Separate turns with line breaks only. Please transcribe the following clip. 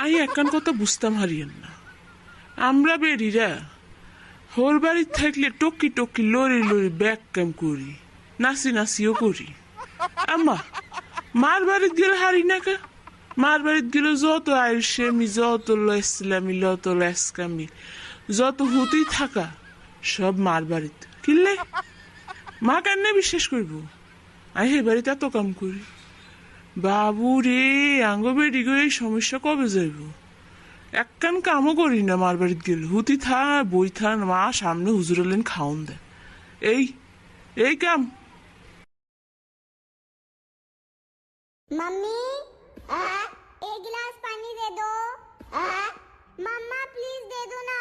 আমি একখান কথা বুঝতাম হারিয়েন না, আমরা বেরিরা হোর বাড়ির থাকলে টকি টকি লড়ি লড়ি ব্যাগ ক্যাম করি, নাচি নাচিও করি। আম্মা মার বাড়িতে গেলে হারি না কে? মার বাড়িতে গেলে যত আইসেমি, যত ইসলামি, যত লেসকামি, যত হতেই থাকা সব মার বাড়িতে কিনলে মা কেন বিশ্বাস করব? আমি হে বাড়িতে এত কাম করি। বাবু রে, আঙ্গ বেডি গো এই সমস্যা কবে যাইব? একখান কামও করি না মার বাড়িতে গেলে, হুতি থা বই থা, মা সামনে হুজুর এলেন খাওন দেয়, এই এই কাম।
मम्मी एक गिलास पानी दे दो। मम्मा प्लीज दे दो ना।